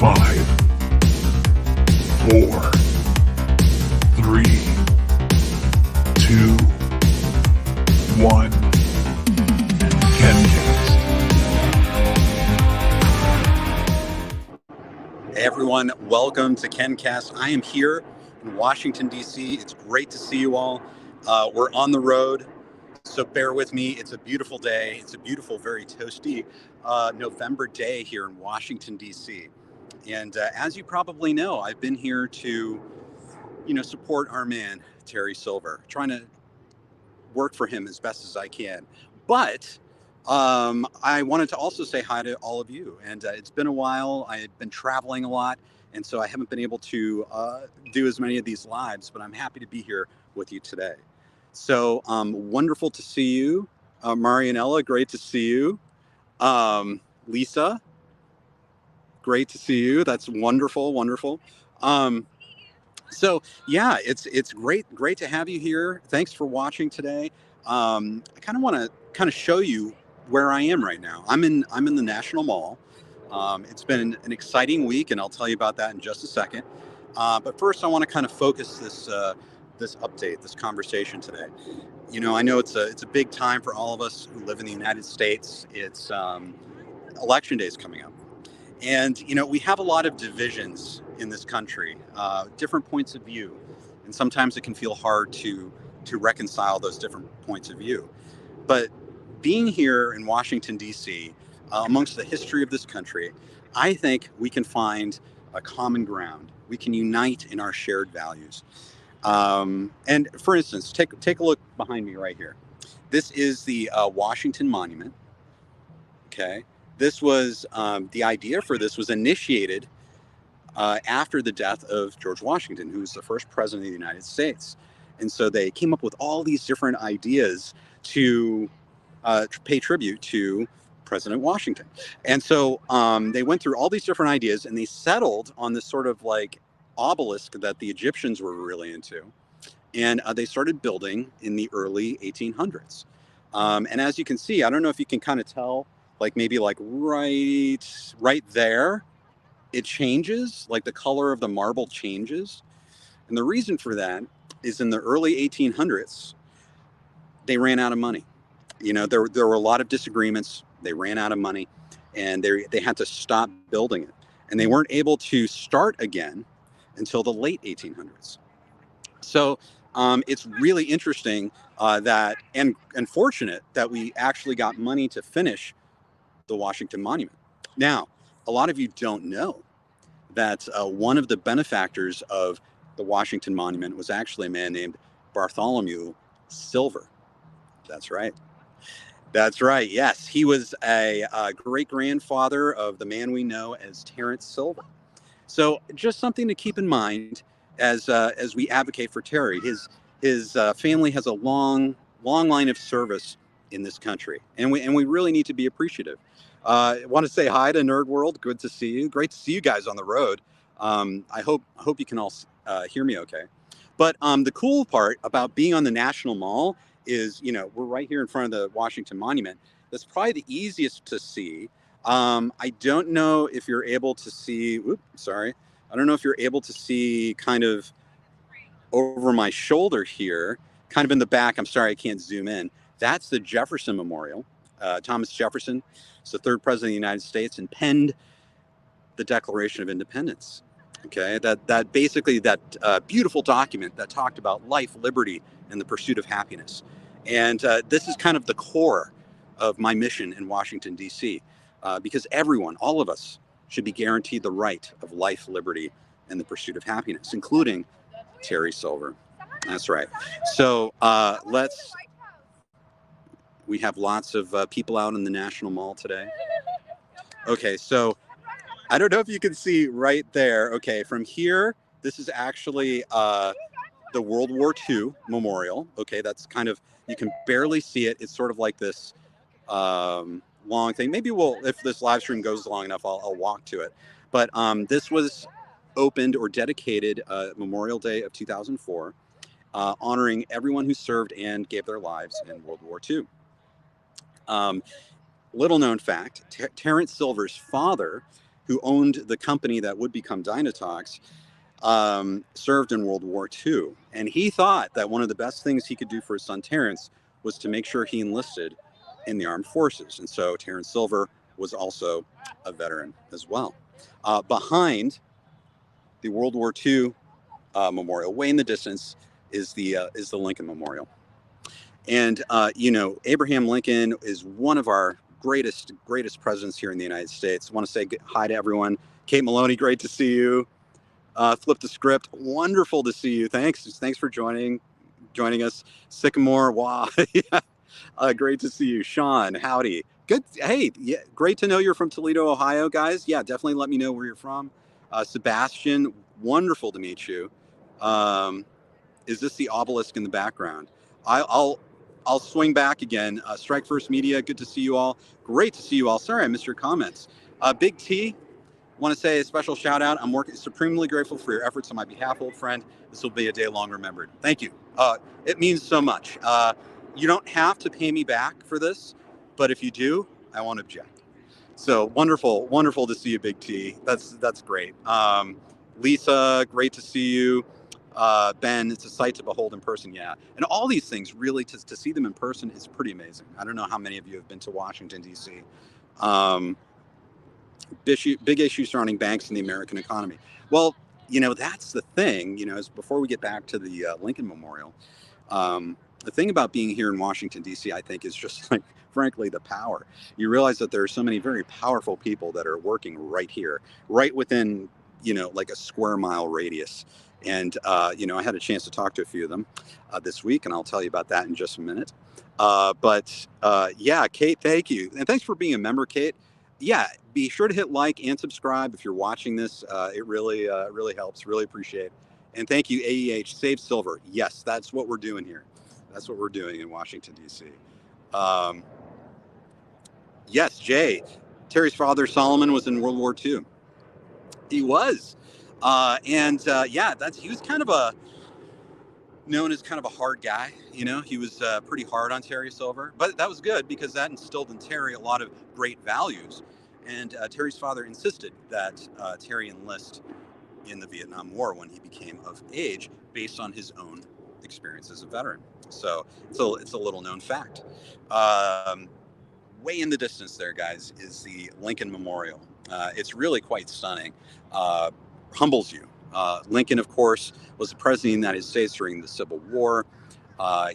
5, 4, 3, 2, 1. KenCast. Hey everyone, welcome to KenCast. I am here in Washington, D.C. It's great to see you all. We're on the road, so bear with me. It's a beautiful day. It's a beautiful, very toasty November day here in Washington, D.C. And as you probably know, I've been here to, support our man, Terry Silver, trying to work for him as best as I can. But I wanted to also say hi to all of you. And it's been a while. I've been traveling a lot, and so I haven't been able to do as many of these lives, but I'm happy to be here with you today. So wonderful to see you. Marianella, great to see you. Lisa, great to see you. That's wonderful, wonderful. So yeah, it's great to have you here. Thanks for watching today. I kind of want to show you where I am right now. I'm in the National Mall. It's been an exciting week, and I'll tell you about that in just a second. But first, I want to kind of focus this update, this conversation today. I know it's a big time for all of us who live in the United States. It's election day is coming up. And, we have a lot of divisions in this country, different points of view. And sometimes it can feel hard to reconcile those different points of view. But being here in Washington, D.C., amongst the history of this country, I think we can find a common ground. We can unite in our shared values. And for instance, take a look behind me right here. This is the Washington Monument. Okay. This was the idea for this was initiated after the death of George Washington, who was the first president of the United States. And so they came up with all these different ideas to pay tribute to President Washington. And so they went through all these different ideas, and they settled on this sort of like obelisk that the Egyptians were really into. And they started building in the early 1800s. And as you can see, I don't know if you can kind of tell, like maybe like right there, it changes, like the color of the marble changes. And the reason for that is in the early 1800s, they ran out of money. There were a lot of disagreements. They ran out of money, and they had to stop building it. And they weren't able to start again until the late 1800s. So it's really interesting that and fortunate that we actually got money to finish the Washington Monument. Now, a lot of you don't know that one of the benefactors of the Washington Monument was actually a man named Bartholomew Silver. That's right. That's right. Yes, he was a great-grandfather of the man we know as Terrence Silver. So just something to keep in mind as we advocate for Terry. His family has a long line of service in this country, and we really need to be appreciative. I want to say hi to Nerd World. Good to see you. Great to see you guys on the road. I hope you can all hear me okay. But the cool part about being on the National Mall is, we're right here in front of the Washington Monument. That's probably the easiest to see. I don't know if you're able to see. I don't know if you're able to see kind of over my shoulder here, kind of in the back. I'm sorry, I can't zoom in. That's the Jefferson Memorial. Thomas Jefferson is the third president of the United States and penned the Declaration of Independence. Okay, that basically that beautiful document that talked about life, liberty, and the pursuit of happiness. And this is kind of the core of my mission in Washington, D.C., because everyone, all of us, should be guaranteed the right of life, liberty, and the pursuit of happiness, including Terry Silver. That's right. So we have lots of people out in the National Mall today. Okay, so I don't know if you can see right there. Okay, from here, this is actually the World War II Memorial. Okay, that's kind of, you can barely see it. It's sort of like this long thing. Maybe if this live stream goes long enough, I'll walk to it. But this was opened or dedicated Memorial Day of 2004, honoring everyone who served and gave their lives in World War II. Little known fact, Terrence Silver's father who owned the company that would become Dynatox, served in World War II. And he thought that one of the best things he could do for his son Terrence was to make sure he enlisted in the armed forces. And so Terrence Silver was also a veteran as well. Behind the World War II memorial, way in the distance, is the Lincoln Memorial. And Abraham Lincoln is one of our greatest presidents here in the United States. I want to say hi to everyone. Kate Maloney, great to see you. Flip the Script, wonderful to see you. Thanks for joining us. Sycamore, wow, yeah. Great to see you. Sean, howdy. Good. Hey, yeah, great to know you're from Toledo, Ohio, guys. Yeah, definitely let me know where you're from. Sebastian, wonderful to meet you. Is this the obelisk in the background? I'll swing back again. Strike First Media, good to see you all. Great to see you all. Sorry I missed your comments. Big T, want to say a special shout out. I'm supremely grateful for your efforts on my behalf, old friend. This will be a day long remembered. Thank you. It means so much. You don't have to pay me back for this, but if you do, I won't object. So wonderful to see you, Big T. That's great. Lisa, great to see you. Ben, it's a sight to behold in person, yeah. And all these things, really, to see them in person is pretty amazing. I don't know how many of you have been to Washington, D.C. Big issue surrounding banks and the American economy. Well, that's the thing, is before we get back to the Lincoln Memorial, the thing about being here in Washington, D.C., I think is just like, frankly, the power. You realize that there are so many very powerful people that are working right here, right within, like a square mile radius. And, I had a chance to talk to a few of them this week, and I'll tell you about that in just a minute. Yeah, Kate, thank you. And thanks for being a member, Kate. Yeah, be sure to hit like and subscribe if you're watching this. It really helps. Really appreciate it. And thank you, AEH, Save Silver. Yes, that's what we're doing here. That's what we're doing in Washington, D.C. Yes, Jay. Terry's father, Solomon, was in World War II. He was. He was kind of known as kind of a hard guy. He was pretty hard on Terry Silver, but that was good because that instilled in Terry a lot of great values. And Terry's father insisted that Terry enlist in the Vietnam War when he became of age, based on his own experience as a veteran. So it's a little known fact. Way in the distance there, guys, is the Lincoln Memorial. It's really quite stunning. Humbles you. Lincoln, of course, was the president of the United States during the Civil War.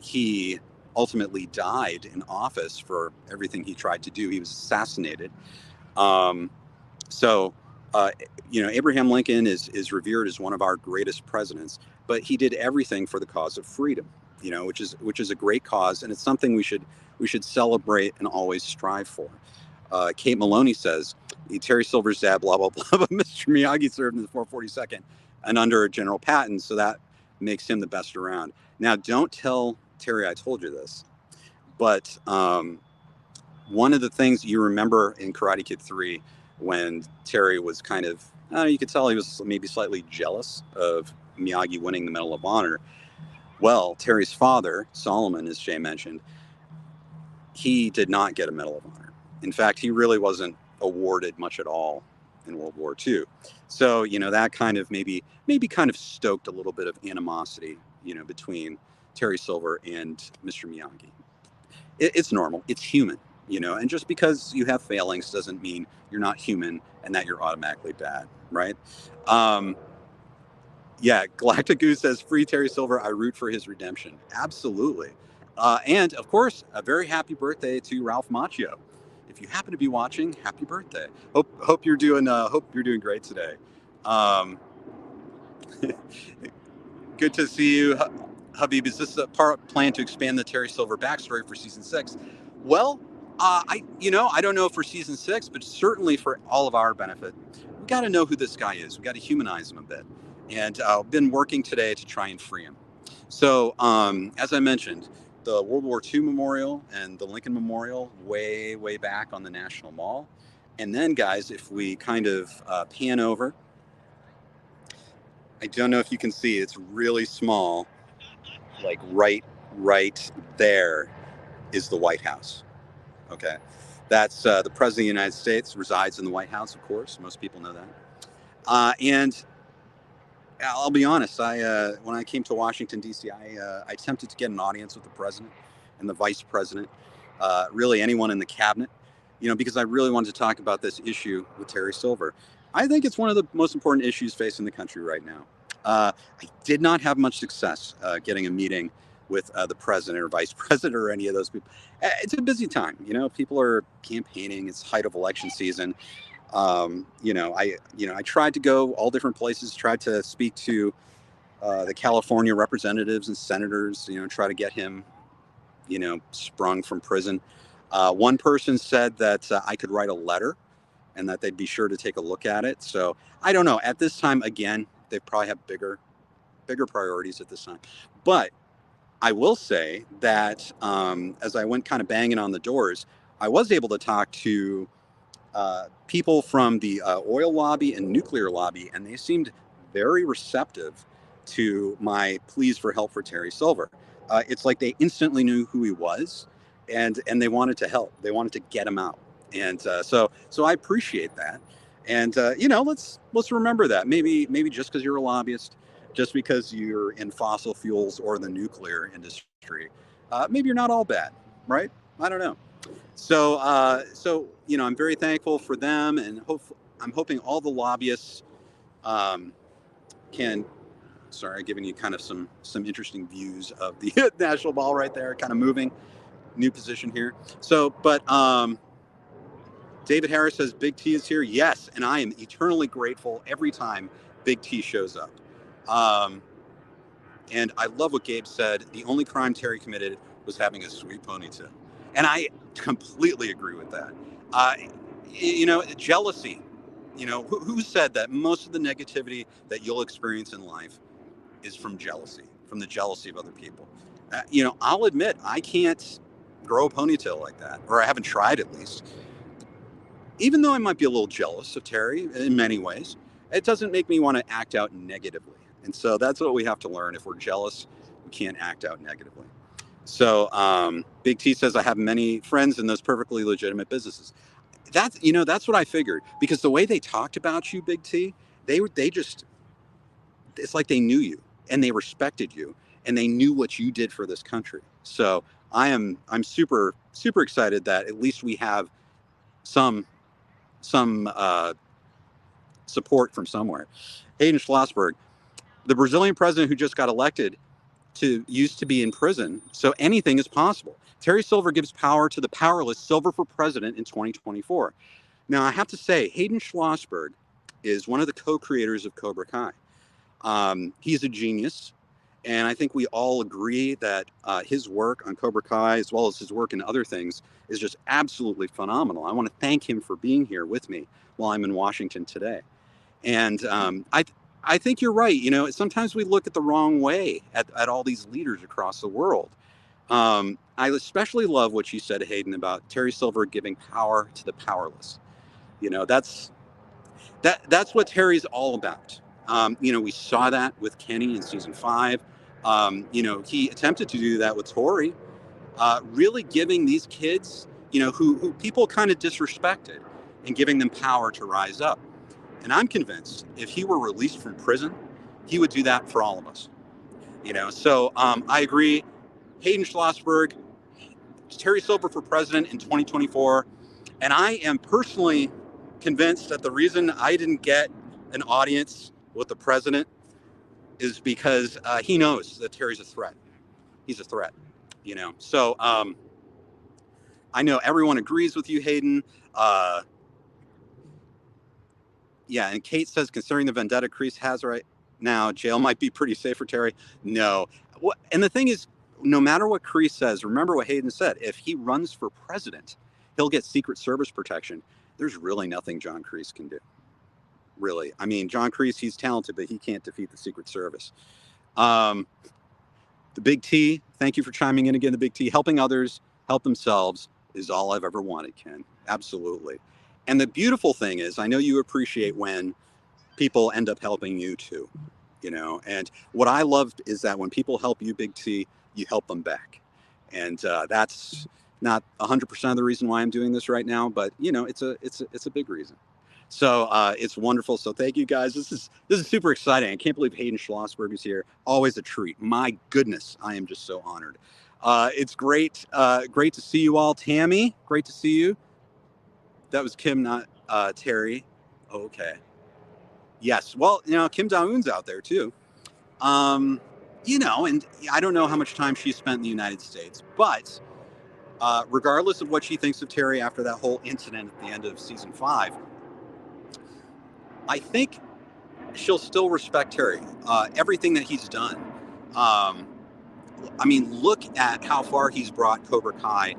He ultimately died in office for everything he tried to do. He was assassinated. Abraham Lincoln is revered as one of our greatest presidents, but he did everything for the cause of freedom, which is a great cause, and it's something we should celebrate and always strive for. Kate Maloney says, Terry Silver's dad, blah, blah, blah, but Mr. Miyagi served in the 442nd and under General Patton, so that makes him the best around. Now, don't tell Terry I told you this, but one of the things you remember in Karate Kid 3, when Terry was kind of, you could tell he was maybe slightly jealous of Miyagi winning the Medal of Honor. Well, Terry's father, Solomon, as Jay mentioned, he did not get a Medal of Honor. In fact, he really wasn't awarded much at all in World War II. So, that kind of maybe kind of stoked a little bit of animosity, between Terry Silver and Mr. Miyagi. It's normal. It's human, and just because you have failings doesn't mean you're not human and that you're automatically bad, right? Galactic Goose says, free Terry Silver. I root for his redemption. Absolutely. And of course, a very happy birthday to Ralph Macchio. If you happen to be watching, happy birthday. Hope you're doing great today. Good to see you, Habib. Is this a plan to expand the Terry Silver backstory for season 6? Well, I don't know for season 6, but certainly for all of our benefit, we got to know who this guy is. We got to humanize him a bit, and I've been working today to try and free him. So, as I mentioned, the World War II Memorial and the Lincoln Memorial way back on the National Mall. And then, guys, if we kind of pan over, I don't know if you can see, it's really small, like right there is the White House. Okay. That's the President of the United States resides in the White House, of course. Most people know that. And I'll be honest. When I came to Washington D.C., I attempted to get an audience with the president and the vice president, really anyone in the cabinet, because I really wanted to talk about this issue with Terry Silver. I think it's one of the most important issues facing the country right now. I did not have much success getting a meeting with the president or vice president or any of those people. It's a busy time. People are campaigning. It's height of election season. I tried to go all different places, tried to speak to the California representatives and senators, try to get him, sprung from prison. One person said that I could write a letter and that they'd be sure to take a look at it. So I don't know. At this time, again, they probably have bigger priorities at this time. But I will say that as I went kind of banging on the doors, I was able to talk to people from the oil lobby and nuclear lobby, and they seemed very receptive to my pleas for help for Terry Silver. It's like they instantly knew who he was, and they wanted to help. They wanted to get him out, and so I appreciate that. And let's remember that. Maybe just because you're a lobbyist, just because you're in fossil fuels or the nuclear industry, maybe you're not all bad, right? I don't know. So, I'm very thankful for them, and I'm hoping all the lobbyists can. Sorry, giving you kind of some interesting views of the national ball right there, kind of moving, new position here. So, but David Harris says Big T is here. Yes, and I am eternally grateful every time Big T shows up. And I love what Gabe said. The only crime Terry committed was having a sweet ponytail. And I completely agree with that. Jealousy. Who said that most of the negativity that you'll experience in life is from jealousy, from the jealousy of other people? I'll admit I can't grow a ponytail like that, or I haven't tried at least. Even though I might be a little jealous of Terry in many ways, it doesn't make me want to act out negatively. And so that's what we have to learn. If we're jealous, we can't act out negatively. So Big T says, I have many friends in those perfectly legitimate businesses. That's what I figured, because the way they talked about you, Big T, they just, it's like they knew you and they respected you and they knew what you did for this country. So I'm super, super excited that at least we have some support from somewhere. Hayden Schlossberg, the Brazilian president who just got elected, used to be in prison, so anything is possible. Terry Silver gives power to the powerless. Silver for president in 2024. Now, I have to say, Hayden Schlossberg is one of the co-creators of Cobra Kai. He's a genius, and I think we all agree that his work on Cobra Kai, as well as his work in other things, is just absolutely phenomenal. I want to thank him for being here with me while I'm in Washington today. And I think you're right. Sometimes we look at the wrong way at all these leaders across the world. I especially love what you said, Hayden, about Terry Silver giving power to the powerless. That's what Terry's all about. We saw that with Kenny in season 5. He attempted to do that with Tori, really giving these kids, who people kind of disrespected, and giving them power to rise up. And I'm convinced if he were released from prison, he would do that for all of us. So I agree. Hayden Schlossberg, Terry Silver for president in 2024. And I am personally convinced that the reason I didn't get an audience with the president is because he knows that Terry's a threat. He's a threat, So I know everyone agrees with you, Hayden. Yeah, and Kate says, considering the vendetta Kreese has right now, jail might be pretty safe for Terry. No. And the thing is, no matter what Kreese says, remember what Hayden said. If he runs for president, he'll get Secret Service protection. There's really nothing John Kreese can do. Really. I mean, John Kreese, he's talented, but he can't defeat the Secret Service. The Big T, thank you for chiming in again, the Big T. Helping others help themselves is all I've ever wanted, Ken. Absolutely. And the beautiful thing is, I know you appreciate when people end up helping you too, and what I love is that when people help you, Big T, you help them back. And that's Not 100% of the reason why I'm doing this right now, but it's a big reason. So it's wonderful. So thank you guys. This is super exciting. I can't believe Hayden Schlossberg is here. Always a treat. My goodness, I am just so honored. It's great. Great to see you all. Tammy, great to see you. That was Kim, not Terry. Oh, okay. Yes. Well, Kim Da-eun's out there too. And I don't know how much time she spent in the United States, but regardless of what she thinks of Terry after that whole incident at the end of season 5, I think she'll still respect Terry. Everything that he's done. I mean, look at how far he's brought Cobra Kai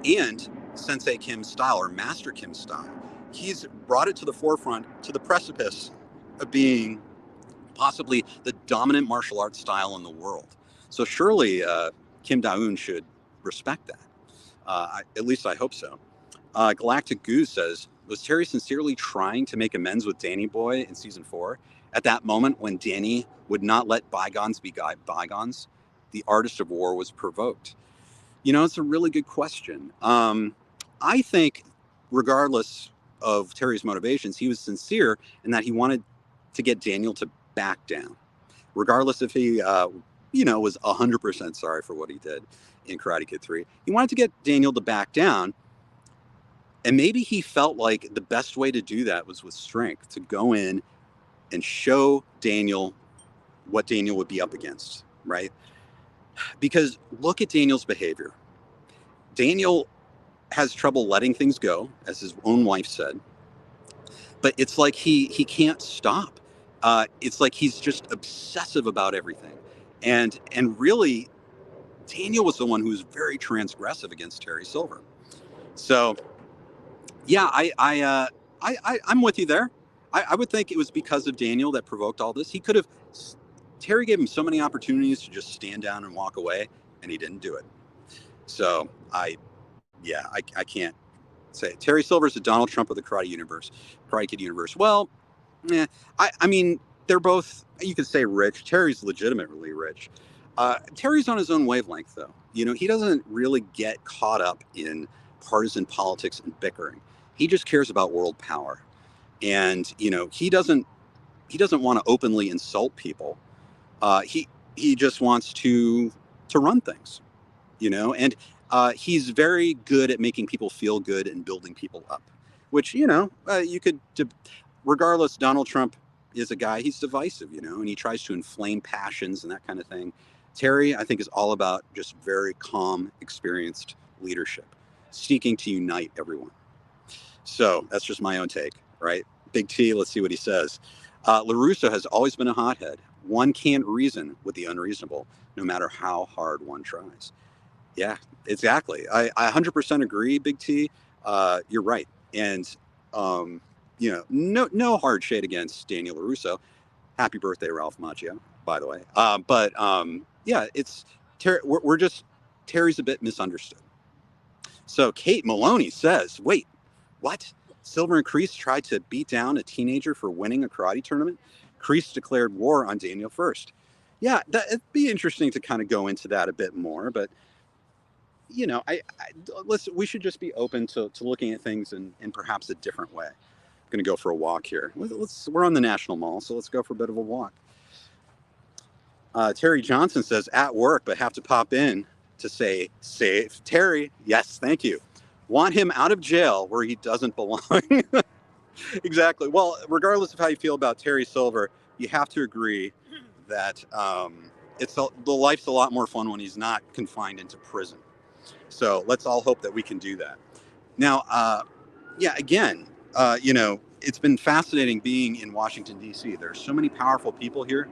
and Sensei Kim's style, or Master Kim's style. He's brought it to the forefront, to the precipice of being possibly the dominant martial arts style in the world. So surely Kim Da-eun should respect that. At least I hope so. Galactic Goose says, was Terry sincerely trying to make amends with Danny Boy in season 4? At that moment when Danny would not let bygones be bygones, the artist of war was provoked. It's a really good question. I think regardless of Terry's motivations, he was sincere in that he wanted to get Daniel to back down. Regardless if he, was 100% sorry for what he did in Karate Kid 3. He wanted to get Daniel to back down. And maybe he felt like the best way to do that was with strength, to go in and show Daniel what Daniel would be up against, right? Because look at Daniel's behavior. Daniel has trouble letting things go, as his own wife said. But it's like he can't stop. It's like he's just obsessive about everything. And really, Daniel was the one who was very transgressive against Terry Silver. So, yeah, I'm with you there. I would think it was because of Daniel that provoked all this. Terry gave him so many opportunities to just stand down and walk away, and he didn't do it. So I can't say Terry Silver's the Donald Trump of the Karate Kid universe. Well, I mean, they're both, you could say, rich. Terry's legitimately rich. Terry's on his own wavelength, though. He doesn't really get caught up in partisan politics and bickering. He just cares about world power, and he doesn't want to openly insult people. He just wants to run things, and he's very good at making people feel good and building people up, which you could, regardless. Donald Trump is a guy, he's divisive, and he tries to inflame passions and that kind of thing. Terry, I think, is all about just very calm, experienced leadership, seeking to unite everyone. So that's just my own take, right? Big T, let's see what he says. LaRusso has always been a hothead. One can't reason with the unreasonable, no matter how hard one tries. Yeah, exactly. I 100% agree, Big T. You're right. And, no hard shade against Daniel LaRusso. Happy birthday, Ralph Macchio, by the way. Yeah, it's Terry's a bit misunderstood. So Kate Maloney says, wait, what? Silver and Kreese tried to beat down a teenager for winning a karate tournament? Kreese declared war on Daniel first. Yeah, it'd be interesting to kind of go into that a bit more, but we should just be open to looking at things in perhaps a different way. I'm going to go for a walk here. We're on the National Mall, so let's go for a bit of a walk. Terry Johnson says, at work, but have to pop in to say, save Terry. Yes, thank you. Want him out of jail where he doesn't belong. Exactly. Well, regardless of how you feel about Terry Silver, you have to agree that the life's a lot more fun when he's not confined into prison. So let's all hope that we can do that. Now, again, it's been fascinating being in Washington, D.C. There's so many powerful people here.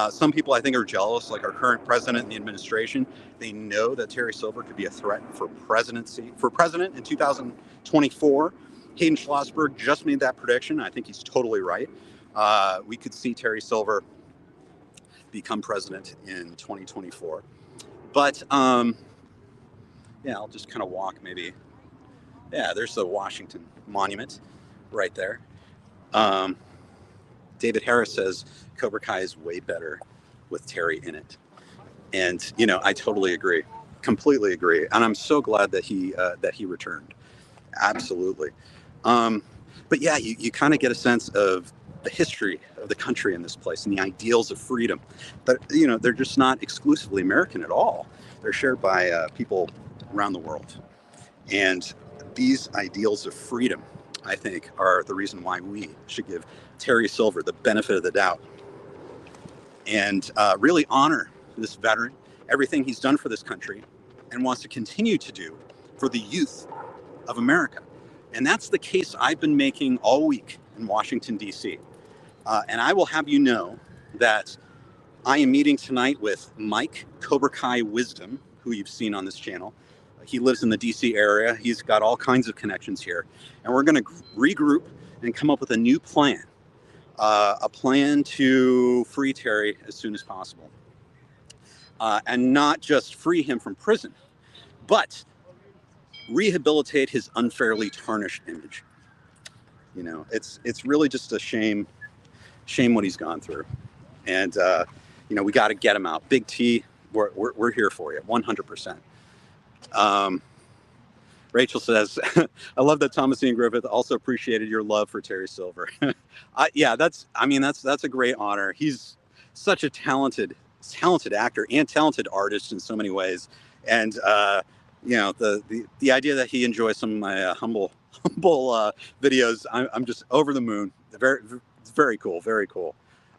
Some people, I think, are jealous, like our current president and the administration. They know that Terry Silver could be a threat for president in 2024. Hayden Schlossberg just made that prediction. I think he's totally right. We could see Terry Silver become president in 2024. But I'll just kind of walk maybe. Yeah, there's the Washington Monument right there. David Harris says Cobra Kai is way better with Terry in it. And, I totally agree. Completely agree, and I'm so glad that he returned. Absolutely. But yeah, you kind of get a sense of the history of the country in this place and the ideals of freedom. But they're just not exclusively American at all. They're shared by people around the world. And these ideals of freedom, I think, are the reason why we should give Terry Silver the benefit of the doubt and really honor this veteran, everything he's done for this country, and wants to continue to do for the youth of America. And that's the case I've been making all week in Washington, D.C. And I will have you know that I am meeting tonight with Mike Cobra Kai Wisdom, who you've seen on this channel. He lives in the D.C. area. He's got all kinds of connections here. And we're going to regroup and come up with a new plan, a plan to free Terry as soon as possible. And not just free him from prison, but rehabilitate his unfairly tarnished image. It's really just a shame what he's gone through. And, we got to get him out. Big T, we're here for you, 100%. Rachel says, I love that Thomasine Griffith also appreciated your love for Terry Silver. Yeah, that's a great honor. He's such a talented actor and talented artist in so many ways. And, the idea that he enjoys some of my humble videos, I'm just over the moon. It's very cool. Very cool.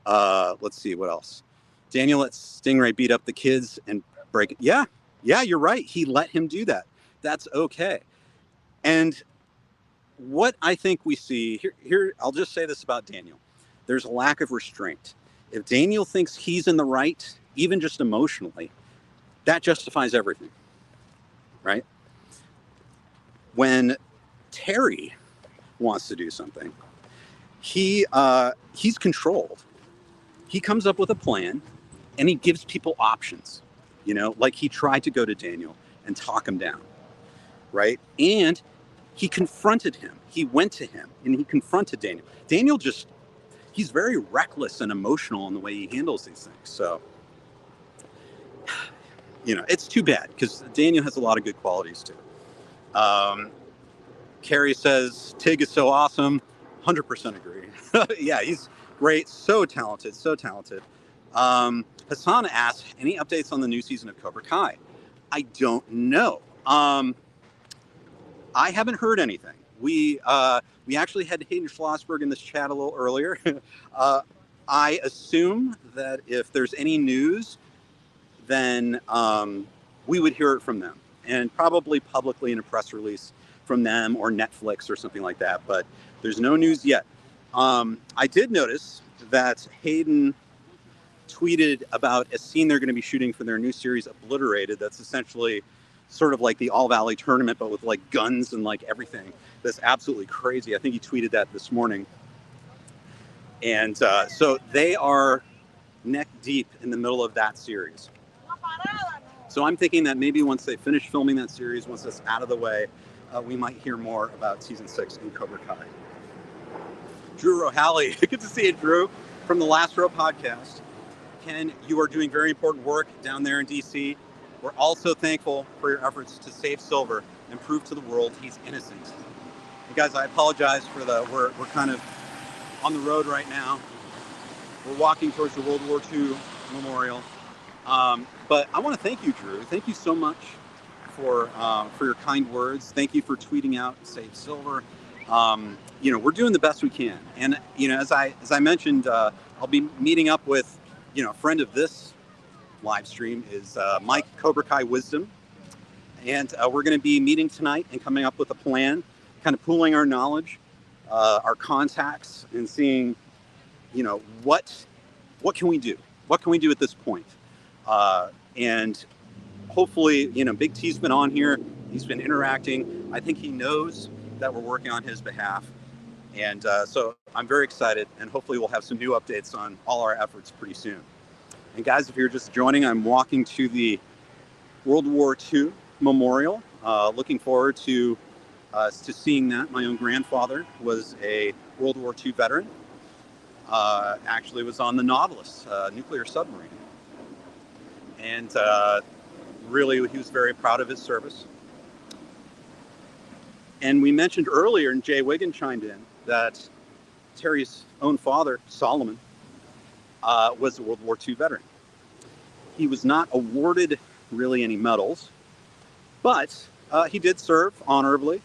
Let's see what else. Daniel lets Stingray beat up the kids and break it. Yeah, you're right. He let him do that. That's okay. And what I think we see here, I'll just say this about Daniel. There's a lack of restraint. If Daniel thinks he's in the right, even just emotionally, that justifies everything, right? When Terry wants to do something, he's controlled. He comes up with a plan and he gives people options, like he tried to go to Daniel and talk him down, right? And he confronted him. He went to him and he confronted Daniel. Daniel he's very reckless and emotional in the way he handles these things. So, it's too bad because Daniel has a lot of good qualities too. Carrie says, Tig is so awesome. 100% agree. Yeah, he's great. So talented. Hassan asks, any updates on the new season of Cobra Kai? I don't know. I haven't heard anything. We actually had Hayden Schlossberg in this chat a little earlier. I assume that if there's any news, then we would hear it from them, and probably publicly in a press release from them or Netflix or something like that. But there's no news yet. I did notice that Hayden tweeted about a scene they're going to be shooting for their new series, Obliterated. That's essentially sort of like the All Valley tournament, but with like guns and like everything. That's absolutely crazy. I think he tweeted that this morning. And so they are neck deep in the middle of that series. So I'm thinking that maybe once they finish filming that series, once that's out of the way, we might hear more about season 6 in Cobra Kai. Drew Rohally, good to see you, Drew, from the Last Row podcast. Ken, you are doing very important work down there in D.C. We're also thankful for your efforts to save Silver and prove to the world he's innocent. And guys, I apologize for we're kind of on the road right now. We're walking towards the World War II memorial. But I want to thank you, Drew. Thank you so much for your kind words. Thank you for tweeting out Save Silver. We're doing the best we can. And, as I mentioned, I'll be meeting up with, a friend of this live stream is Mike Cobra Kai Wisdom. And we're going to be meeting tonight and coming up with a plan, kind of pooling our knowledge, our contacts, and seeing, what can we do? What can we do at this point? And hopefully, Big T's been on here. He's been interacting. I think he knows that we're working on his behalf. And so I'm very excited, and hopefully we'll have some new updates on all our efforts pretty soon. And guys, if you're just joining, I'm walking to the World War II Memorial. Looking forward to seeing that. My own grandfather was a World War II veteran. Actually was on the Nautilus, nuclear submarine. And, Really, he was very proud of his service. And we mentioned earlier, and Jay Wiggin chimed in, that Terry's own father, Solomon, was a World War II veteran. He was not awarded really any medals, but he did serve honorably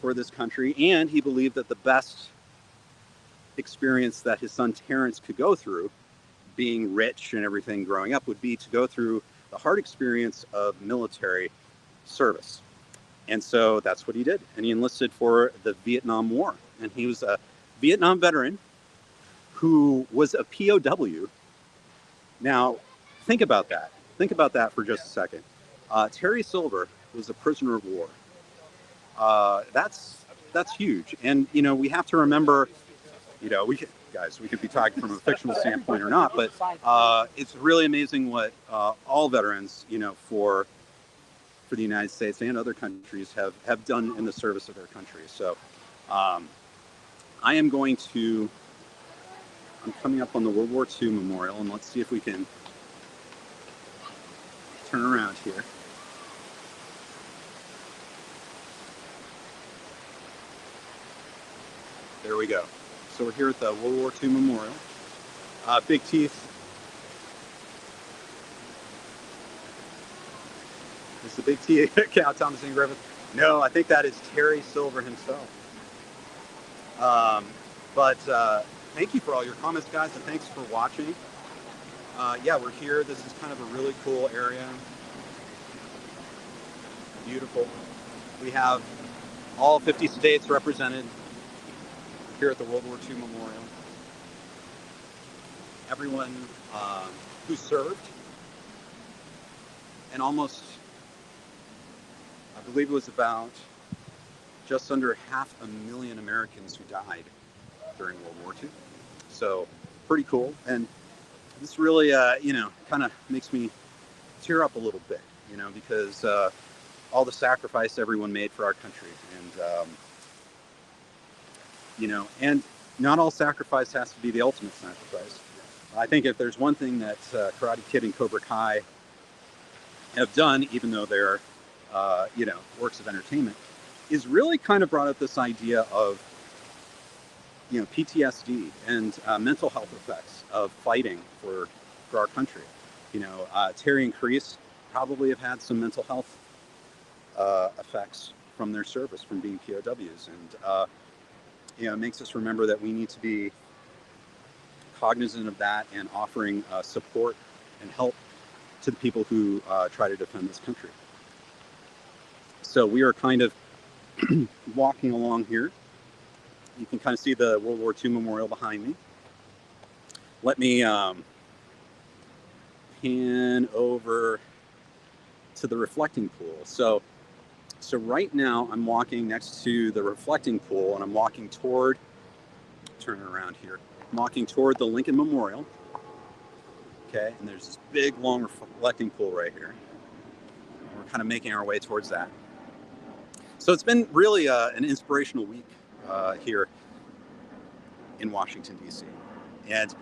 for this country, and he believed that the best experience that his son Terrence could go through, being rich and everything growing up, would be to go through the hard experience of military service. And so that's what he did. And he enlisted for the Vietnam War. And he was a Vietnam veteran who was a POW. Now, think about that. Think about that for just a second. Terry Silver was a prisoner of war. That's huge. And, you know, we have to remember, you know, we could be talking from a fictional standpoint or not, but it's really amazing what all veterans, you know, for the United States and other countries have done in the service of their country. So I'm coming up on the World War II memorial, and let's see if we can turn around here. There we go. So we're here at the World War II memorial. Big Teeth. Is the Big T cow Thomas and Griffith? No, I think that is Terry Silver himself. But thank you for all your comments, guys, and thanks for watching. Yeah, we're here. This is kind of a really cool area. Beautiful. We have all 50 states represented here at the World War II Memorial. Everyone who served, and almost, I believe it was about just under 500,000 Americans who died during World War II. So pretty cool. And this really, you know, kind of makes me tear up a little bit, you know, because all the sacrifice everyone made for our country. And, you know, and not all sacrifice has to be the ultimate sacrifice. I think if there's one thing that Karate Kid and Cobra Kai have done, even though they're, you know, works of entertainment, is really kind of brought up this idea of, you know, PTSD and mental health effects of fighting for our country. You know, Terry and Kreese probably have had some mental health effects from their service, from being POWs. And, you know, it makes us remember that we need to be cognizant of that and offering support and help to the people who try to defend this country. So we are kind of walking along here. You can kind of see the World War II memorial behind me. Let me pan over to the reflecting pool. So right now I'm walking next to the reflecting pool, and I'm walking toward, turning around here, I'm walking toward the Lincoln Memorial. Okay, and there's this big, long reflecting pool right here. We're kind of making our way towards that. So it's been really an inspirational week here in Washington, D.C. And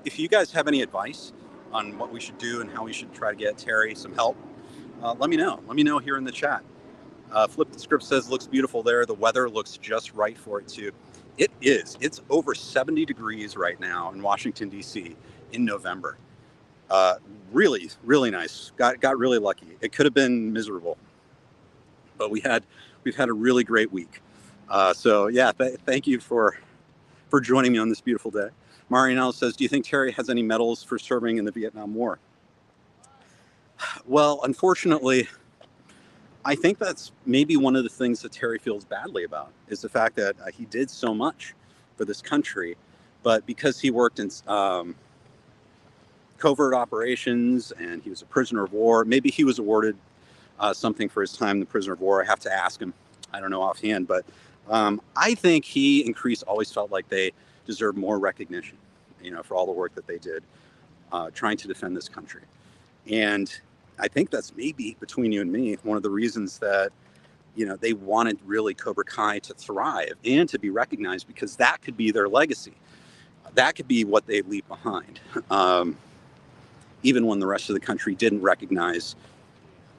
if you guys have any advice on what we should do and how we should try to get Terry some help, let me know. Let me know here in the chat. Flip the Script says, looks beautiful there. The weather looks just right for it too. It is. It's over 70 degrees right now in Washington, D.C. in November. Really, really nice. Got really lucky. It could have been miserable, but we've had a really great week. So yeah, thank you for joining me on this beautiful day. Marianelle says, do you think Terry has any medals for serving in the Vietnam War? Well, unfortunately, I think that's maybe one of the things that Terry feels badly about, is the fact that he did so much for this country, but because he worked in covert operations and he was a prisoner of war, maybe he was awarded something for his time in the prisoner of war. I have to ask him. I don't know offhand, but I think he and Kreese always felt like they deserved more recognition, you know, for all the work that they did trying to defend this country. And I think that's maybe, between you and me, one of the reasons that, you know, they wanted really Cobra Kai to thrive and to be recognized, because that could be their legacy. That could be what they leave behind. even when the rest of the country didn't recognize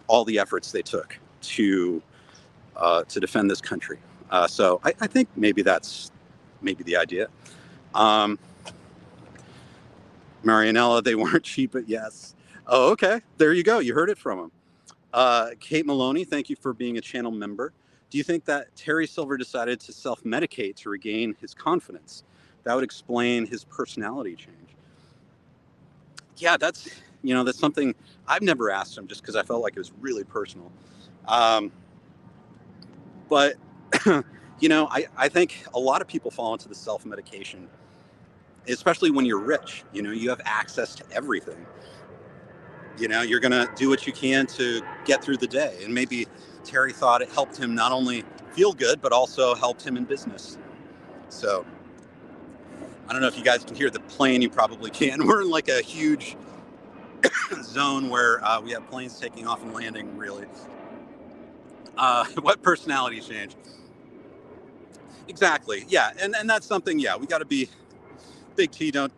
all the efforts they took to defend this country. So I think maybe that's the idea. Marianella, they weren't cheap, but yes. Oh, okay. There you go. You heard it from him. Kate Maloney, thank you for being a channel member. Do you think that Terry Silver decided to self-medicate to regain his confidence? That would explain his personality change. Yeah, that's something I've never asked him, just because I felt like it was really personal. But, I think a lot of people fall into the self-medication, especially when you're rich. You have access to everything. You're going to do what you can to get through the day. And maybe Terry thought it helped him not only feel good, but also helped him in business. So I don't know if you guys can hear the plane. You probably can. We're in like a huge zone where we have planes taking off and landing, really. What personality change? Exactly. Yeah. And that's something, we got to be Big T. Don't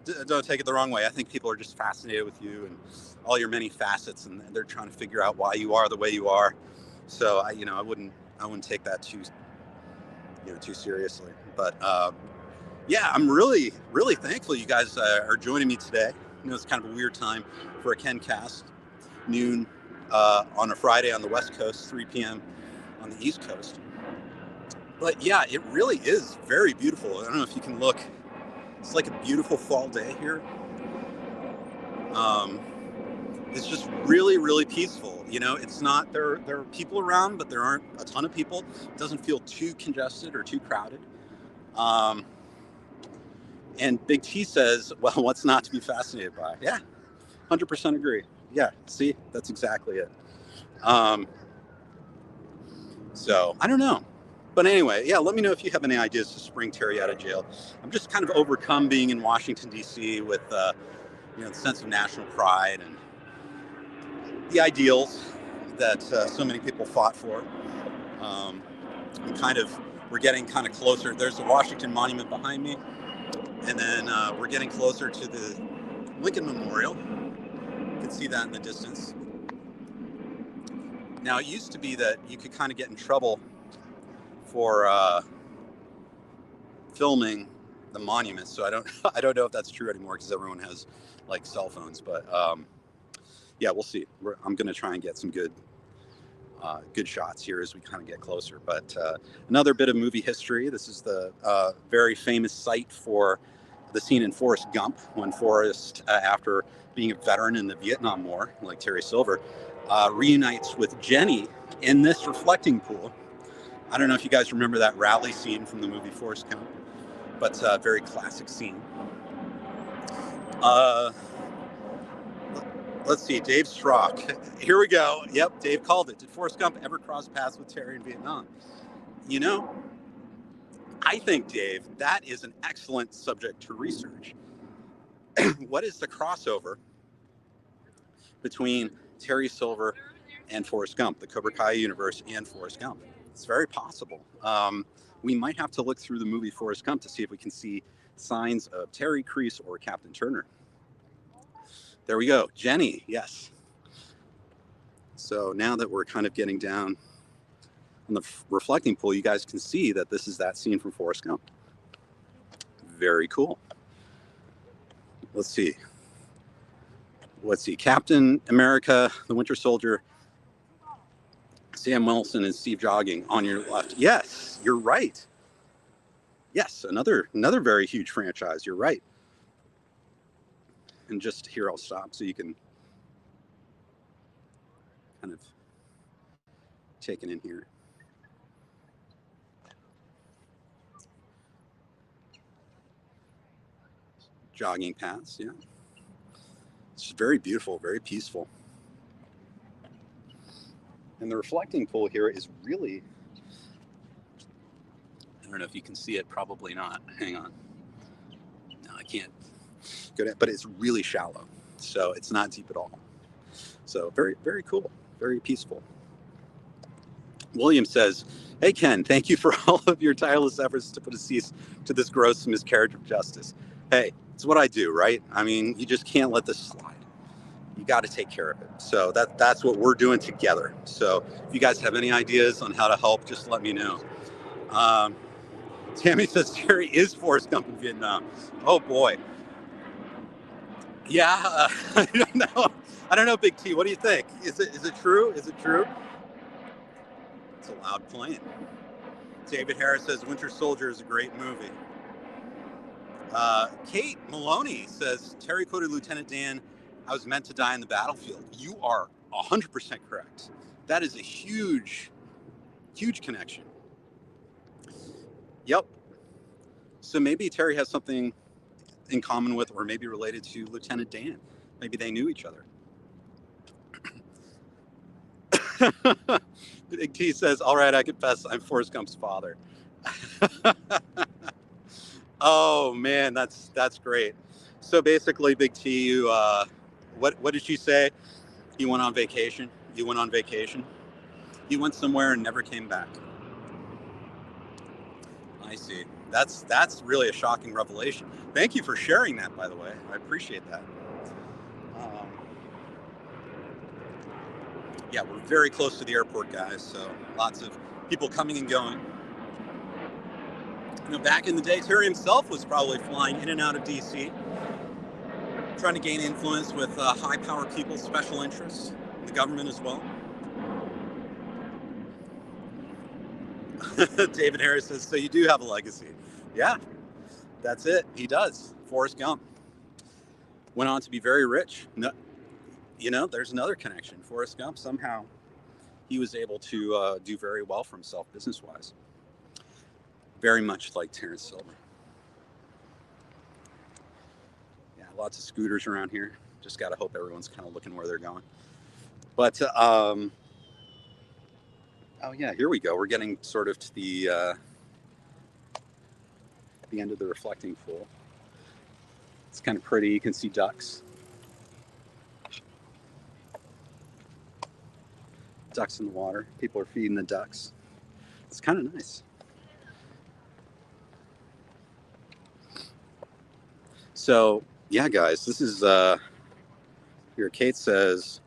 take it the wrong way. I think people are just fascinated with you and all your many facets, and they're trying to figure out why you are the way you are. So I wouldn't take that too seriously. But I'm really, really thankful you guys are joining me today. It's kind of a weird time for a KenCast, noon on a Friday on the West Coast, 3 p.m. on the East Coast. But yeah, it really is very beautiful. I don't know if you can look. It's like a beautiful fall day here. It's just really, really peaceful. It's not, there are people around, but there aren't a ton of people. It doesn't feel too congested or too crowded. And Big T says, well, what's not to be fascinated by? Yeah, 100% agree. Yeah, see, that's exactly it. So I don't know. But anyway, let me know if you have any ideas to spring Terry out of jail. I'm just kind of overcome being in Washington, D.C. with the sense of national pride and the ideals that so many people fought for. We're getting kind of closer. There's the Washington Monument behind me. And then we're getting closer to the Lincoln Memorial. You can see that in the distance. Now, it used to be that you could kind of get in trouble for filming the monument. So I don't know if that's true anymore, because everyone has like cell phones. But we'll see. I'm going to try and get some good shots here as we kind of get closer. But another bit of movie history. This is the very famous site for the scene in Forrest Gump, when Forrest, after being a veteran in the Vietnam War, like Terry Silver, reunites with Jenny in this reflecting pool. I don't know if you guys remember that rally scene from the movie Forrest Gump, but it's a very classic scene. Let's see, Dave Strock. Here we go. Yep, Dave called it. Did Forrest Gump ever cross paths with Terry in Vietnam? I think, Dave, that is an excellent subject to research. What is the crossover between Terry Silver and Forrest Gump, the Cobra Kai universe and Forrest Gump? It's very possible. We might have to look through the movie Forrest Gump to see if we can see signs of Terry Crease or Captain Turner. There we go. Jenny, yes. So now that we're kind of getting down on the reflecting pool, you guys can see that this is that scene from Forrest Gump. Very cool. Let's see. Captain America, the Winter Soldier, Sam Wilson, and Steve Jogging on your left. Yes, you're right. Yes, another very huge franchise. You're right. And just here, I'll stop so you can kind of take it in here. Jogging paths, yeah. It's just very beautiful, very peaceful. And the reflecting pool here is really, I don't know if you can see it, probably not. Hang on. No, I can't go down, but it's really shallow. So it's not deep at all. So very, very cool, very peaceful. William says, hey, Ken, thank you for all of your tireless efforts to put a cease to this gross miscarriage of justice. Hey, it's what I do, right? I mean, you just can't let this slide. you got to take care of it. So that's what we're doing together. So if you guys have any ideas on how to help, just let me know. Tammy says Terry is Forrest Gump in Vietnam. Oh boy. Yeah, I don't know. I don't know, Big T. What do you think? Is it true? Is it true? It's a loud plane. David Harris says Winter Soldier is a great movie. Kate Maloney says Terry quoted Lieutenant Dan, "I was meant to die in the battlefield." You are 100% correct. That is a huge, huge connection. Yep. So maybe Terry has something in common with, or maybe related to Lieutenant Dan. Maybe they knew each other. Big T says, "All right, I confess, I'm Forrest Gump's father." Oh man, that's great. So basically, Big T, you what did she say? You went on vacation. You went on vacation. You went somewhere and never came back. I see. That's really a shocking revelation. Thank you for sharing that, by the way. I appreciate that. Yeah, we're very close to the airport, guys. So lots of people coming and going. You know, back in the day, Terry himself was probably flying in and out of DC, trying to gain influence with high-power people, special interests, the government as well. David Harris says, "So you do have a legacy." Yeah, that's it. He does. Forrest Gump went on to be very rich. No, you know, there's another connection. Forrest Gump, somehow he was able to do very well for himself business-wise. Very much like Terrence Silver. Yeah, lots of scooters around here. Just got to hope everyone's kind of looking where they're going. But, oh yeah, here we go. We're getting sort of to the end of the reflecting pool. It's kind of pretty. You can see ducks. Ducks in the water. People are feeding the ducks. It's kind of nice. So, yeah, guys, this is, here Kate says,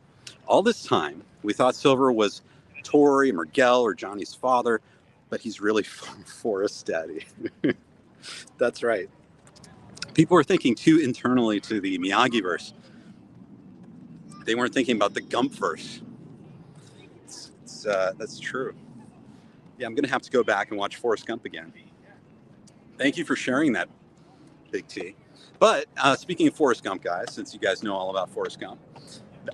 all this time, we thought Silver was Tori, Miguel, or Johnny's father, but he's really Forrest's daddy. That's right. People are thinking too internally to the Miyagi-verse. They weren't thinking about the Gump-verse. That's true. Yeah, I'm going to have to go back and watch Forrest Gump again. Thank you for sharing that, Big T. But speaking of Forrest Gump, guys, since you guys know all about Forrest Gump,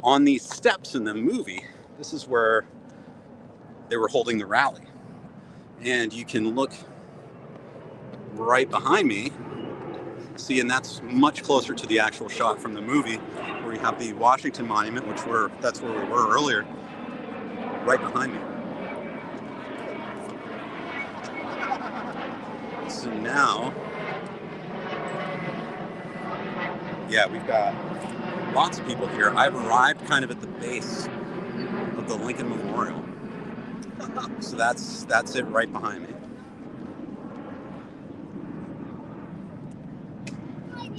on these steps in the movie, this is where they were holding the rally. And you can look right behind me, see, and that's much closer to the actual shot from the movie, where you have the Washington Monument, that's where we were earlier, right behind me. So now, yeah, we've got lots of people here. I've arrived kind of at the base of the Lincoln Memorial. So that's it right behind me.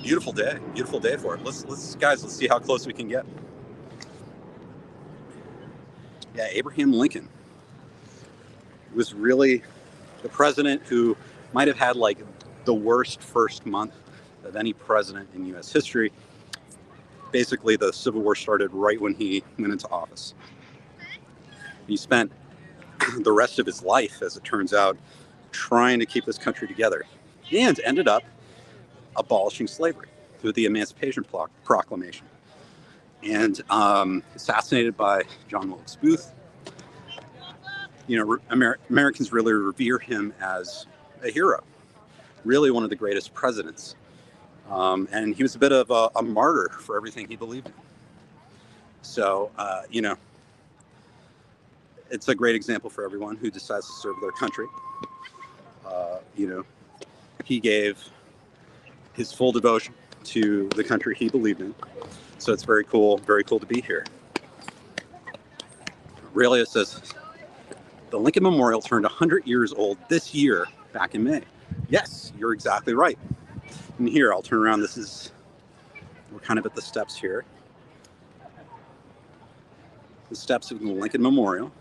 Beautiful day for it. Let's see how close we can get. Yeah, Abraham Lincoln was really the president who might have had like the worst first month of any president in U.S. history. Basically, the Civil War started right when he went into office. He spent the rest of his life, as it turns out, trying to keep this country together, and ended up abolishing slavery through the Emancipation Proclamation. And assassinated by John Wilkes Booth. You know, Americans really revere him as a hero, really one of the greatest presidents. And he was a bit of a martyr for everything he believed in. So, you know, it's a great example for everyone who decides to serve their country. You know, he gave his full devotion to the country he believed in. So it's very cool to be here. Really, it says, the Lincoln Memorial turned 100 years old this year, back in May. Yes, you're exactly right. And here, I'll turn around. We're kind of at the steps here. the steps of the Lincoln Memorial.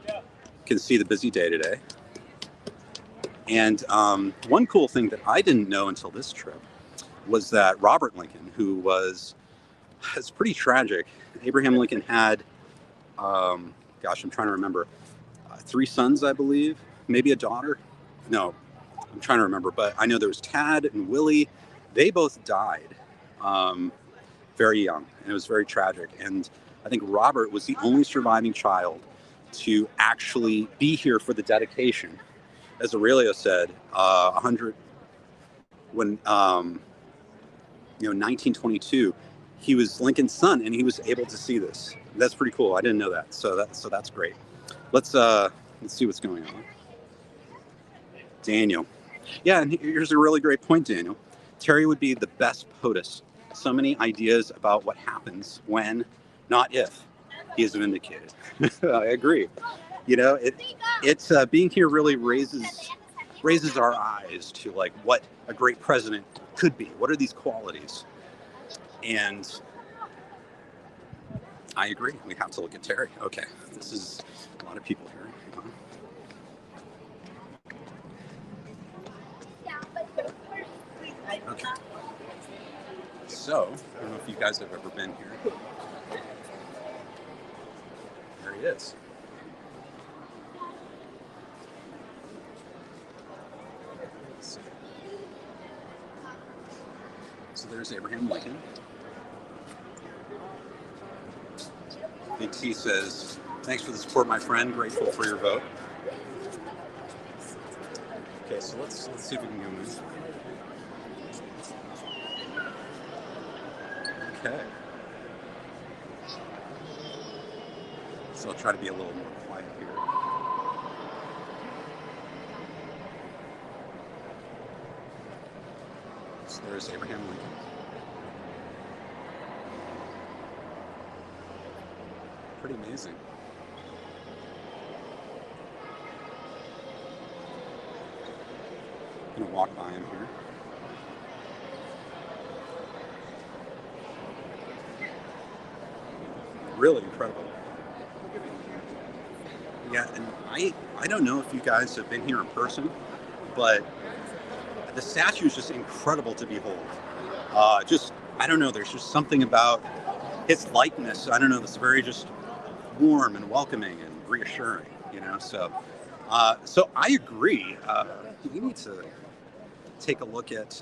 You can see the busy day today. And one cool thing that I didn't know until this trip was that Robert Lincoln, who was, it's pretty tragic. Abraham Lincoln had, I'm trying to remember, 3 sons, I believe, maybe a daughter. No, I'm trying to remember, but I know there was Tad and Willie. They both died very young, and it was very tragic. And I think Robert was the only surviving child to actually be here for the dedication. As Aurelio said, 100 when 1922, he was Lincoln's son, and he was able to see this. That's pretty cool. I didn't know that, so that's great. Let's see what's going on. Daniel, yeah, and here's a really great point, Daniel. Terry would be the best POTUS. So many ideas about what happens when, not if, he is vindicated. I agree. You know, it's being here really raises our eyes to like what a great president could be. What are these qualities? And I agree. We have to look at Terry. Okay, this is a lot of people here. Okay. So, I don't know if you guys have ever been here. There he is. So there's Abraham Lincoln. Big T says, "Thanks for the support, my friend. Grateful for your vote." Okay, so let's see if we can go move. Okay. So I'll try to be a little more quiet here. So there's Abraham Lincoln. Pretty amazing. I'm gonna walk by him here. Really incredible. Yeah, and I don't know if you guys have been here in person, but the statue is just incredible to behold. I don't know, there's just something about his likeness. I don't know, that's very just warm and welcoming and reassuring, you know? So I agree. You need to take a look at,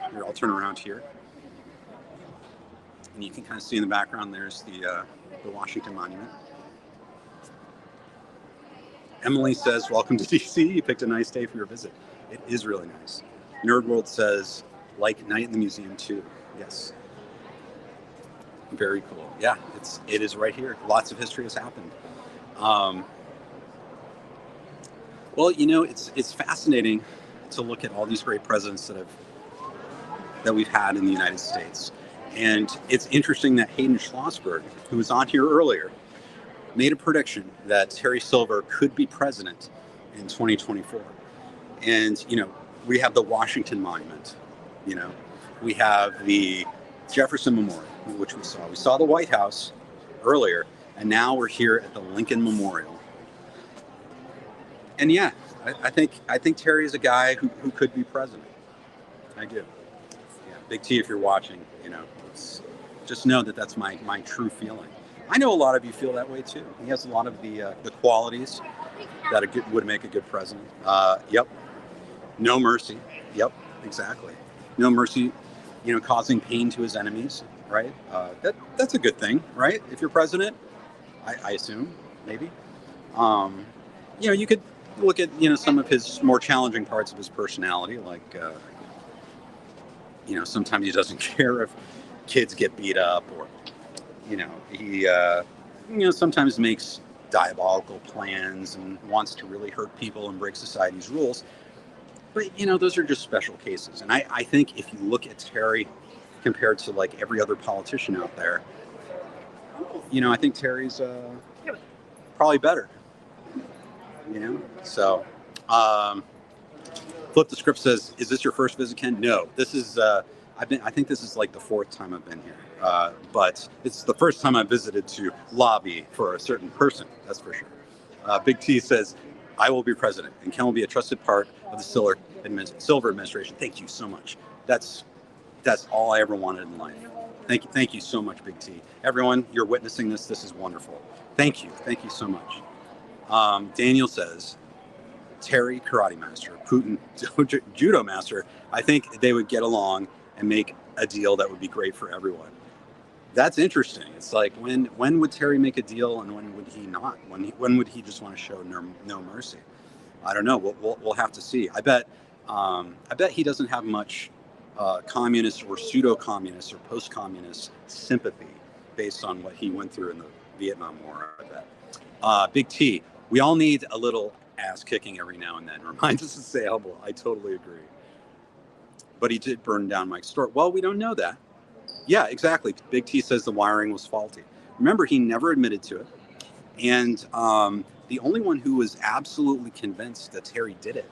here, I'll turn around here. And you can kind of see in the background, there's the Washington Monument. Emily says, "Welcome to DC. You picked a nice day for your visit." It is really nice. Nerd World says, "Like night in the museum too." Yes. Very cool. Yeah, it is right here. Lots of history has happened. Well, you know, it's fascinating to look at all these great presidents that we've had in the United States. And it's interesting that Hayden Schlossberg, who was on here earlier, made a prediction that Terry Silver could be president in 2024. And, you know, we have the Washington Monument, you know, we have the Jefferson Memorial, which we saw. We saw the White House earlier, and now we're here at the Lincoln Memorial. And yeah, I think Terry is a guy who could be president. I do. Yeah, Big T, if you're watching, you know, just know that that's my true feeling. I know a lot of you feel that way too. He has a lot of the qualities that would make a good president. Yep. No mercy. Yep. Exactly. No mercy. You know, causing pain to his enemies. Right. That's a good thing, right? If you're president, I assume maybe. You know, you could look at some of his more challenging parts of his personality, like sometimes he doesn't care if kids get beat up, or he sometimes makes diabolical plans and wants to really hurt people and break society's rules. But those are just special cases. And I think if you look at Terry compared to like every other politician out there, I think Terry's probably better. So Flip the Script says, "Is this your first visit, Ken?" No, this is I think this is like the 4th time I've been here, but it's the first time I visited to lobby for a certain person. That's for sure. Big T says, "I will be president, and Ken will be a trusted part of the Silver administration." Thank you so much. That's all I ever wanted in life. Thank you so much, Big T. Everyone, you're witnessing this. This is wonderful. Thank you so much. Daniel says, Terry karate master, Putin judo master. I think they would get along and make a deal that would be great for everyone. That's interesting. It's like when would Terry make a deal and when would he not? When would he just want to show no mercy? I don't know. We'll have to see. I bet he doesn't have much communist or pseudo-communist or post-communist sympathy based on what he went through in the Vietnam War. I bet. Big T. We all need a little ass kicking every now and then. Reminds us to stay humble. I totally agree. But he did burn down Mike's store. Well, we don't know that. Yeah, exactly. Big T says the wiring was faulty. Remember, he never admitted to it. And the only one who was absolutely convinced that Terry did it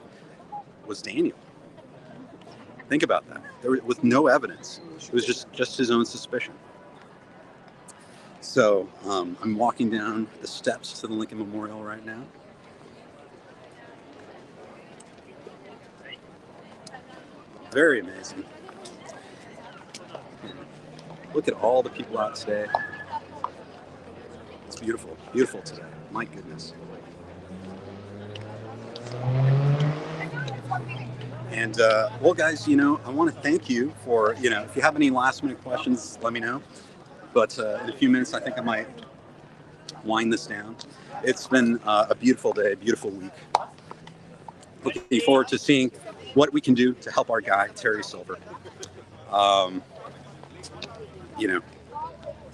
was Daniel. Think about that. With no evidence. It was just his own suspicion. So I'm walking down the steps to the Lincoln Memorial right now. Very amazing. Look at all the people out today. It's beautiful. Beautiful today. My goodness. And, well, guys, I want to thank you for, if you have any last minute questions, let me know. But in a few minutes, I think I might wind this down. It's been a beautiful day, beautiful week. Looking forward to seeing what we can do to help our guy, Terry Silver.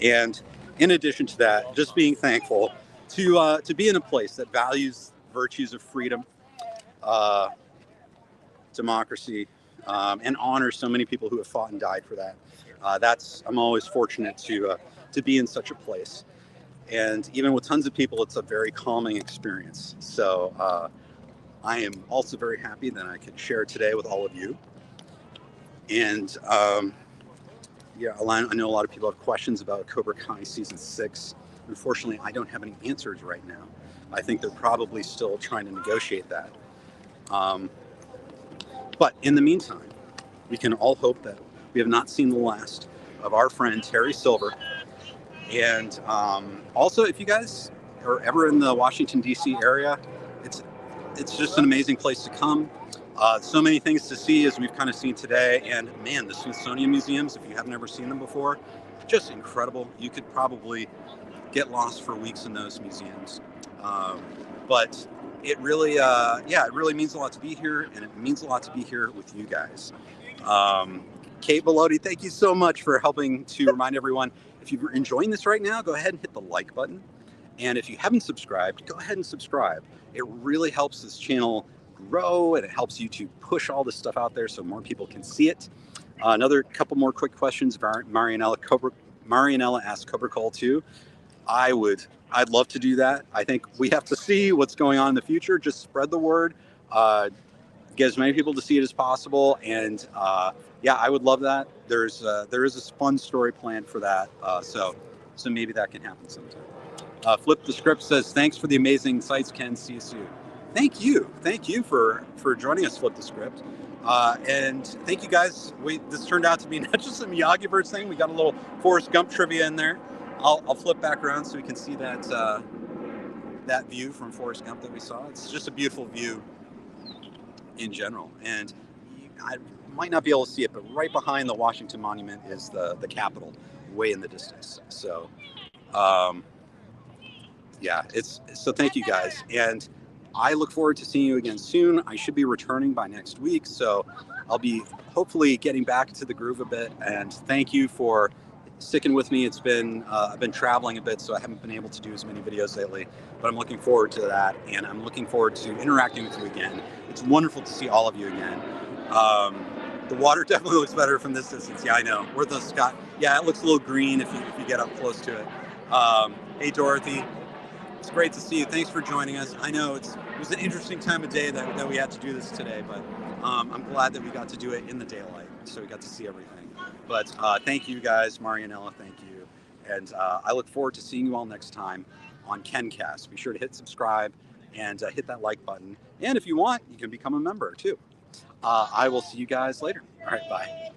And in addition to that, just being thankful to be in a place that values virtues of freedom, democracy, and honors so many people who have fought and died for that. I'm always fortunate to be in such a place. And even with tons of people, it's a very calming experience. So I am also very happy that I could share today with all of you. And I know a lot of people have questions about Cobra Kai Season 6. Unfortunately, I don't have any answers right now. I think they're probably still trying to negotiate that. But in the meantime, we can all hope that we have not seen the last of our friend Terry Silver. And also, if you guys are ever in the Washington, D.C. area, it's just an amazing place to come. So many things to see, as we've kind of seen today. And man, the Smithsonian museums, if you haven't ever seen them before, just incredible. You could probably get lost for weeks in those museums. But it really, it really means a lot to be here, and it means a lot to be here with you guys. Kate Bellotti, thank you so much for helping to remind everyone. If you're enjoying this right now, go ahead and hit the like button. And if you haven't subscribed, go ahead and subscribe. It really helps this channel grow, and it helps YouTube push all this stuff out there so more people can see it. Another couple more quick questions. Marianella asked Cobra Call 2. I'd love to do that. I think we have to see what's going on in the future. Just spread the word, get as many people to see it as possible. And I would love that. There is a fun story planned for that. So maybe that can happen sometime. Flip the Script says, thanks for the amazing sights, Ken. See you soon. Thank you for joining us, Flip the Script. And thank you guys. This turned out to be not just a Miyagi-verse thing. We got a little Forrest Gump trivia in there. I'll flip back around so we can see that view from Forrest Gump that we saw. It's just a beautiful view in general. And I might not be able to see it, but right behind the Washington Monument is the Capitol, way in the distance. So, so thank you guys. And I look forward to seeing you again soon. I should be returning by next week, so I'll be hopefully getting back to the groove a bit. And thank you for sticking with me. It's been I've been traveling a bit, so I haven't been able to do as many videos lately, but I'm looking forward to that, and I'm looking forward to interacting with you again. It's wonderful to see all of you again. The water definitely looks better from this distance. Yeah, I know. Where the Scott? Yeah, it looks a little green if you get up close to it. Hey, Dorothy. It's great to see you. Thanks for joining us. I know it was an interesting time of day that we had to do this today, but I'm glad that we got to do it in the daylight. so we got to see everything. But thank you guys, Marianella, thank you. And I look forward to seeing you all next time on KenCast. Be sure to hit subscribe and hit that like button. And if you want, you can become a member too. I will see you guys later. All right, bye.